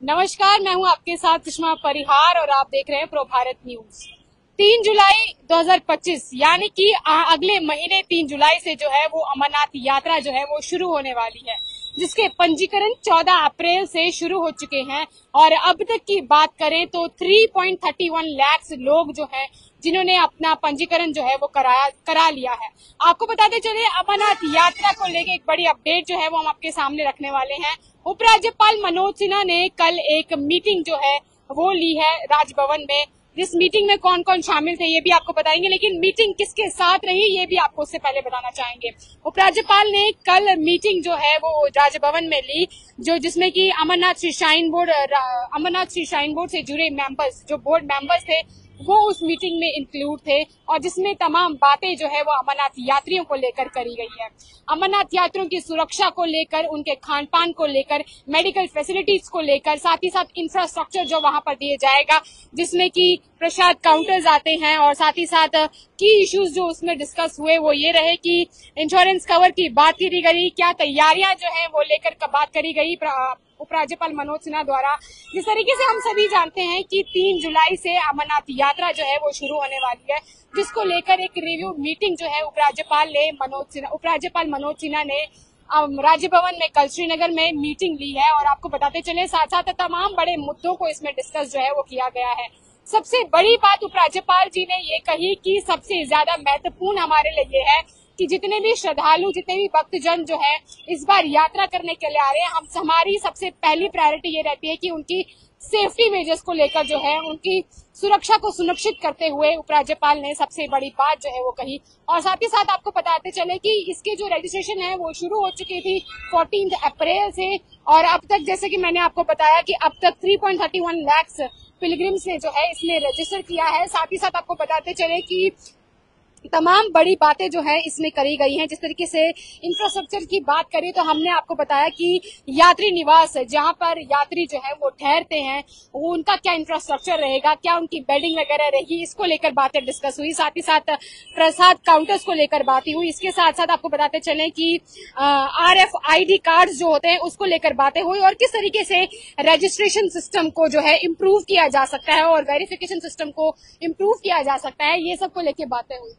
नमस्कार, मैं हूं आपके साथ सुषमा परिहार और आप देख रहे हैं प्रो भारत न्यूज। 3 जुलाई 2025 यानी कि अगले महीने 3 जुलाई से जो है वो अमरनाथ यात्रा जो है वो शुरू होने वाली है, जिसके पंजीकरण 14 अप्रैल से शुरू हो चुके हैं। और अब तक की बात करें तो 3.31 लाख लोग जो हैं जिन्होंने अपना पंजीकरण जो है वो करा लिया है। आपको बताते चले, अमरनाथ यात्रा को लेकर एक बड़ी अपडेट जो है वो हम आपके सामने रखने वाले हैं। उपराज्यपाल मनोज सिन्हा ने कल एक मीटिंग जो है वो ली है राजभवन में। जिस मीटिंग में कौन कौन शामिल थे ये भी आपको बताएंगे, लेकिन मीटिंग किसके साथ रही ये भी आपको उससे पहले बताना चाहेंगे। उपराज्यपाल ने कल मीटिंग जो है वो राजभवन में ली, जिसमें कि अमरनाथ श्री श्राइन बोर्ड से जुड़े मेंबर्स, जो बोर्ड मेंबर्स थे वो उस मीटिंग में इंक्लूड थे, और जिसमें तमाम बातें जो है वो अमरनाथ यात्रियों को लेकर करी गई है। अमरनाथ यात्रियों की सुरक्षा को लेकर, उनके खान पान को लेकर, मेडिकल फैसिलिटीज को लेकर, साथ ही साथ इंफ्रास्ट्रक्चर जो वहां पर दिए जाएगा, जिसमें कि प्रसाद काउंटर्स आते हैं, और साथ ही साथ की इश्यूज जो उसमें डिस्कस हुए वो ये रहे कि इंश्योरेंस कवर की बात करी गई, क्या तैयारियां जो है वो लेकर बात करी गई उपराज्यपाल मनोज सिन्हा द्वारा। जिस तरीके से हम सभी जानते हैं कि 3 जुलाई से अमरनाथ यात्रा जो है वो शुरू होने वाली है, जिसको लेकर एक रिव्यू मीटिंग जो है उपराज्यपाल मनोज सिन्हा ने राजभवन में कल श्रीनगर में मीटिंग ली है। और आपको बताते चले, साथ साथ तमाम बड़े मुद्दों को इसमें डिस्कस जो है वो किया गया है। सबसे बड़ी बात उपराज्यपाल जी ने ये कही कि सबसे ज्यादा महत्वपूर्ण हमारे लिए ये है कि जितने भी श्रद्धालु, जितने भी भक्तजन जो है इस बार यात्रा करने के लिए आ रहे हैं, हमारी सबसे पहली प्रायोरिटी ये रहती है कि उनकी सेफ्टी मेजर्स को लेकर जो है उनकी सुरक्षा को सुनिश्चित करते हुए उपराज्यपाल ने सबसे बड़ी बात जो है वो कही। और साथ ही साथ आपको बताते चले कि इसके जो रजिस्ट्रेशन है वो शुरू हो चुकी थी 14 अप्रैल से, और अब तक जैसे कि मैंने आपको बताया कि अब तक 3.31 लाख पिलग्रिम्स ने जो है इसमें रजिस्टर किया है। साथ ही साथ आपको बताते चले कि तमाम बड़ी बातें जो है इसमें करी गई हैं। जिस तरीके से इंफ्रास्ट्रक्चर की बात करें तो हमने आपको बताया कि यात्री निवास, जहां पर यात्री जो है वो ठहरते हैं, वो उनका क्या इंफ्रास्ट्रक्चर रहेगा, क्या उनकी बेडिंग वगैरह रहेगी, इसको लेकर बातें डिस्कस हुई। साथ ही साथ प्रसाद काउंटर्स को लेकर बातें हुई। इसके साथ साथ आपको बताते चले कि RFID कार्ड्स जो होते हैं उसको लेकर बातें हुई, और किस तरीके से रजिस्ट्रेशन सिस्टम को जो है इम्प्रूव किया जा सकता है और वेरिफिकेशन सिस्टम को इम्प्रूव किया जा सकता है, ये सब को लेकर बातें हुई।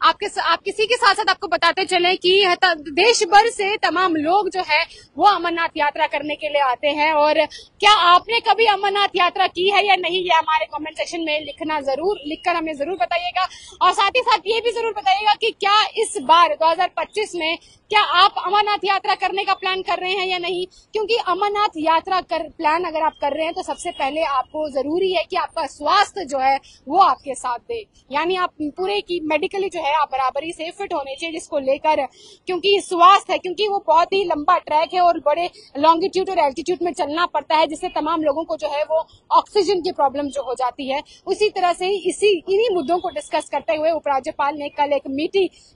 आप किसी के साथ साथ आपको बताते चले कि देश भर से तमाम लोग जो है वो अमरनाथ यात्रा करने के लिए आते हैं। और क्या आपने कभी अमरनाथ यात्रा की है या नहीं, ये हमारे कमेंट सेक्शन में लिखकर हमें जरूर बताइएगा। और साथ ही साथ ये भी जरूर बताइएगा कि क्या इस बार 2025 में क्या आप अमरनाथ यात्रा करने का प्लान कर रहे हैं या नहीं। क्योंकि अमरनाथ यात्रा प्लान अगर आप कर रहे हैं तो सबसे पहले आपको जरूरी है कि आपका स्वास्थ्य जो है वो आपके साथ दे, यानी आप पूरे की मेडिकली जो है आप बराबरी से फिट होने चाहिए, जिसको लेकर, क्योंकि स्वास्थ्य है, क्योंकि वो बहुत ही लंबा ट्रैक है और बड़े लॉन्गिट्यूड और एल्टीट्यूड में चलना पड़ता है, जिससे तमाम लोगों को जो है वो ऑक्सीजन की प्रॉब्लम जो हो जाती है। उसी तरह से इन्हीं मुद्दों को डिस्कस करते हुए उपराज्यपाल ने कल एक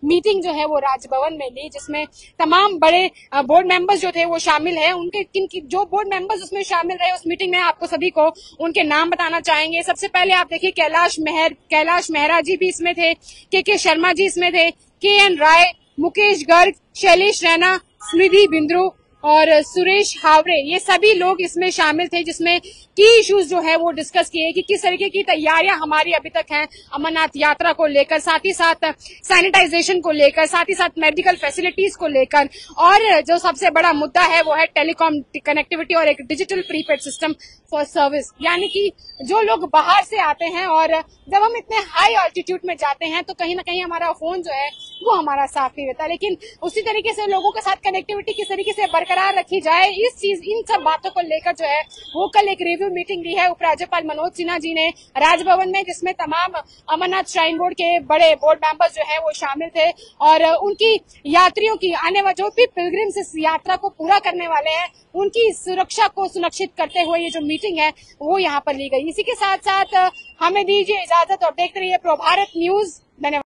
मीटिंग जो है वो राजभवन में ली, जिसमें तमाम बड़े बोर्ड मेंबर्स जो थे वो शामिल है। उनके जो बोर्ड मेंबर्स उसमें शामिल रहे उस मीटिंग में, आपको सभी को उनके नाम बताना चाहेंगे। सबसे पहले आप देखिए, कैलाश मेहरा जी भी इसमें थे, के शर्मा जी इसमें थे, KN राय, मुकेश गर्ग, शैलेश रैना, स्मृति बिंद्रू और सुरेश हावरे, ये सभी लोग इसमें शामिल थे, जिसमें की इश्यूज जो है वो डिस्कस किए कि किस तरीके की तैयारियां हमारी अभी तक हैं अमरनाथ यात्रा को लेकर, साथ ही साथ सैनिटाइजेशन को लेकर, साथ ही साथ मेडिकल फैसिलिटीज को लेकर, और जो सबसे बड़ा मुद्दा है वो है टेलीकॉम कनेक्टिविटी और एक digital prepaid system for service. यानी कि जो लोग बाहर से आते हैं और जब हम इतने हाई ऑल्टीट्यूड में जाते हैं तो कहीं ना कहीं हमारा फोन जो है वो हमारा साथ नहीं रहता, लेकिन उसी तरीके से लोगों के साथ कनेक्टिविटी किस तरीके से बरकरार रखी जाए, इन सब बातों को लेकर जो है वो कल एक रिव्यू मीटिंग ली है उपराज्यपाल मनोज सिन्हा जी ने राजभवन में, जिसमें तमाम अमरनाथ श्राइन बोर्ड के बड़े बोर्ड मेंबर्स जो है वो शामिल थे। और उनकी यात्रियों की आने वाले जो भी पिलग्रिम्स इस यात्रा को पूरा करने वाले हैं उनकी सुरक्षा को सुनिश्चित करते हुए ये जो मीटिंग है वो यहाँ पर ली गई। इसी के साथ साथ हमें दीजिए इजाजत और देखते रहिए प्रो भारत न्यूज। धन्यवाद।